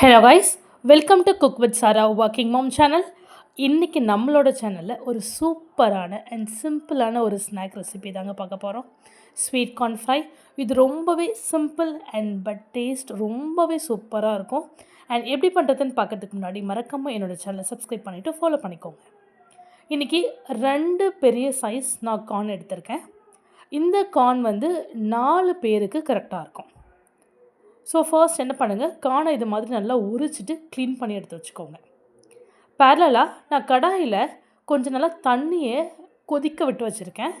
Hello guys, welcome to cook with Sara working mom channel. இன்றைக்கி நம்மளோட சேனலில் ஒரு சூப்பரான அண்ட் சிம்பிளான ஒரு ஸ்நாக் ரெசிபி தாங்க பார்க்க போகிறோம். Sweet corn fry. இது ரொம்பவே சிம்பிள் பட் டேஸ்ட் ரொம்பவே சூப்பராக இருக்கும். அண்ட் எப்படி பண்ணுறதுன்னு பார்க்கறதுக்கு முன்னாடி மறக்காமல் என்னோடய சேனலை சப்ஸ்கிரைப் பண்ணிவிட்டு ஃபாலோ பண்ணிக்கோங்க. இன்றைக்கி 2 பெரிய சைஸ் நான் கார்ன் எடுத்திருக்கேன். இந்த கார்ன் 4 பேருக்கு கரெக்டாக இருக்கும். ஸோ ஃபர்ஸ்ட் என்ன பண்ணுங்கள், கார்னை இது மாதிரி நல்லா உரிச்சிட்டு க்ளீன் பண்ணி எடுத்து வச்சுக்கோங்க. பேரலாக நான் கடாயில் கொஞ்சம் நல்லா தண்ணியை கொதிக்க விட்டு வச்சுருக்கேன்.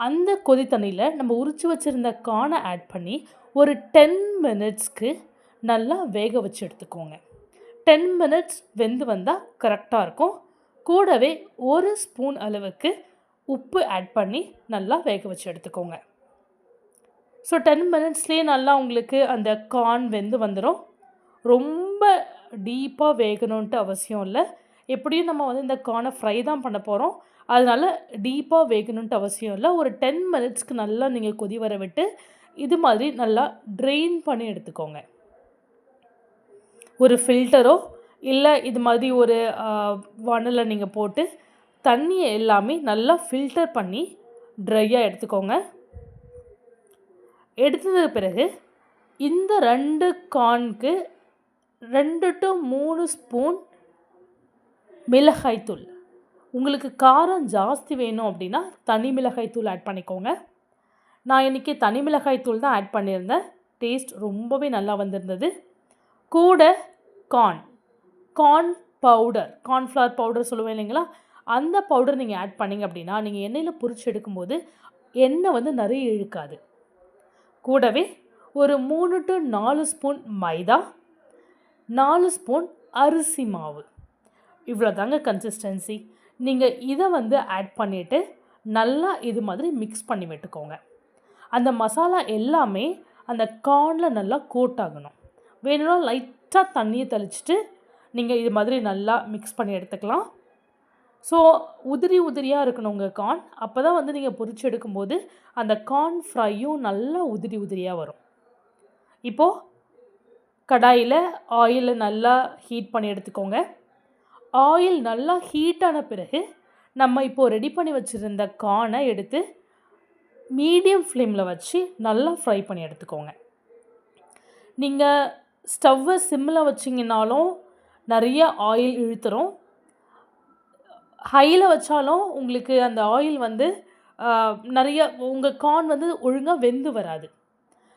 அந்த கொதி தண்ணியில் நம்ம உரித்து வச்சுருந்த கார்னை ஆட் பண்ணி ஒரு 10 மினிட்ஸ்க்கு நல்லா வேக வச்சு எடுத்துக்கோங்க. 10 மினிட்ஸ் வெந்து வந்தால் கரெக்டாக இருக்கும். கூடவே 1 ஸ்பூன் அளவுக்கு உப்பு ஆட் பண்ணி நல்லா வேக வச்சு எடுத்துக்கோங்க. ஸோ 10 மினிட்ஸ்லேயே நல்லா உங்களுக்கு அந்த கார்ன் வெந்து வந்துடும். ரொம்ப டீப்பாக வேகணுன்ட்டு அவசியம் இல்லை. எப்படியும் நம்ம இந்த கார்னை ஃப்ரை தான் பண்ண போகிறோம். அதனால் டீப்பாக வேகணுன்ட்டு அவசியம் இல்லை. ஒரு 10 மினிட்ஸ்க்கு நல்லா நீங்கள் கொதி வர விட்டு இது மாதிரி நல்லா ட்ரெயின் பண்ணி எடுத்துக்கோங்க. ஒரு ஃபில்டரோ இல்லை இது மாதிரி ஒரு வானலில் நீங்கள் போட்டு தண்ணியை எல்லாமே நல்லா ஃபில்டர் பண்ணி ட்ரையாக எடுத்துக்கோங்க. எடுத்ததுக்கு பிறகு இந்த 2 கார்னுக்கு 2 to 3 ஸ்பூன் மிளகாய்த்தூள். உங்களுக்கு காரம் ஜாஸ்தி வேணும் அப்படின்னா தனி மிளகாய்த்தூள் ஆட் பண்ணிக்கோங்க. நான் இன்றைக்கி தனி மிளகாய்த்தூள் தான் ஆட் பண்ணியிருந்தேன். டேஸ்ட் ரொம்பவே நல்லா வந்திருந்தது. கூட கார்ன் பவுடர், கார்ன்ஃப்ளவர் பவுடர் சொல்லுவேன் இல்லைங்களா, அந்த பவுடர் நீங்கள் ஆட் பண்ணிங்க அப்படின்னா நீங்கள் எண்ணெயில் பொரிச்சு எடுக்கும்போது எண்ணெய் நிறைய இழுக்காது. கூடவே ஒரு 3 to 4 ஸ்பூன் மைதா, 4 ஸ்பூன் அரிசி மாவு. இவ்வளோ தாங்க கன்சிஸ்டன்சி. நீங்கள் இதை ஆட் பண்ணிவிட்டு நல்லா இது மாதிரி மிக்ஸ் பண்ணி விட்டுக்கோங்க. அந்த மசாலா எல்லாமே அந்த கார்னில் நல்லா கோட் ஆகணும். வேணும்னா லைட்டாக தண்ணியை தெளிச்சிட்டு நீங்கள் இது மாதிரி நல்லா மிக்ஸ் பண்ணி எடுத்துக்கலாம். ஸோ உதிரியாக இருக்கணும் உங்கள் கார்ன். அப்போ தான் நீங்கள் பொரிச்சு எடுக்கும்போது அந்த கார்ன் ஃப்ரையும் நல்லா உதிரியாக வரும். இப்போது கடாயில் ஆயிலை நல்லா ஹீட் பண்ணி எடுத்துக்கோங்க. ஆயில் நல்லா ஹீட்டான பிறகு நம்ம இப்போது ரெடி பண்ணி வச்சுருந்த கார்னை எடுத்து மீடியம் ஃப்ளேமில் வச்சு நல்லா ஃப்ரை பண்ணி எடுத்துக்கோங்க. நீங்கள் ஸ்டவ்வை சிம்மில் வச்சிங்கனாலும் நிறைய ஆயில் இழுத்துரும். ஹையில் வச்சாலும் உங்களுக்கு அந்த ஆயில் நிறைய உங்கள் கார்ன் ஒழுங்காக வெந்து வராது.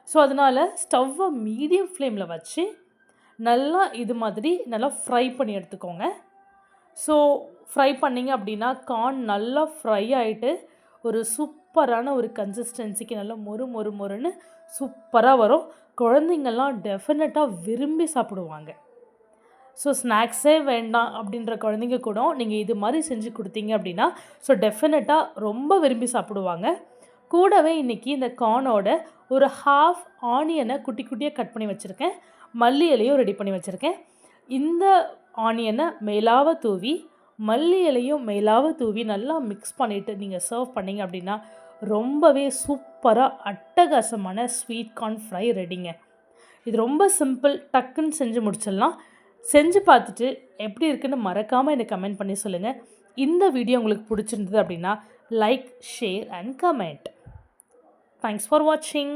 ஸோ அதனால் ஸ்டவ்வை மீடியம் ஃப்ளேமில் வச்சு நல்லா இது மாதிரி நல்லா ஃப்ரை பண்ணி எடுத்துக்கோங்க. ஸோ ஃப்ரை பண்ணிங்க அப்படின்னா கார்ன் நல்லா ஃப்ரை ஆகிட்டு ஒரு சூப்பரான ஒரு கன்சிஸ்டன்சிக்கு நல்லா மொறுன்னு சூப்பராக வரும். குழந்தைங்கள்லாம் டெஃபினட்டாக விரும்பி சாப்பிடுவாங்க. ஸோ ஸ்நாக்ஸே வேண்டாம் அப்படின்ற குழந்தைங்க கூட நீங்கள் இது மாதிரி செஞ்சு கொடுத்தீங்க அப்படின்னா டெஃபினட்டாக ரொம்ப விரும்பி சாப்பிடுவாங்க. கூடவே இன்றைக்கி இந்த கார்னோட ஒரு ஹாஃப் ஆனியனை குட்டி குட்டியாக கட் பண்ணி வச்சுருக்கேன். மல்லி இலையும் ரெடி பண்ணி வச்சுருக்கேன். இந்த ஆனியனை மேலாக தூவி மல்லி இலையும் மேலாக தூவி நல்லா மிக்ஸ் பண்ணிவிட்டு நீங்கள் சர்வ் பண்ணிங்க அப்படின்னா ரொம்பவே சூப்பராக அட்டகாசமான ஸ்வீட் கார்ன் ஃப்ரை ரெடிங்க. இது ரொம்ப சிம்பிள், டக்குன்னு செஞ்சு முடிச்சிடலாம். செஞ்சு பார்த்துட்டு எப்படி இருக்குன்னு மறக்காமல் எனக்கு கமெண்ட் பண்ணி சொல்லுங்கள். இந்த வீடியோ உங்களுக்கு பிடிச்சிருந்தது அப்படின்னா like, share and comment. Thanks for வாட்சிங்.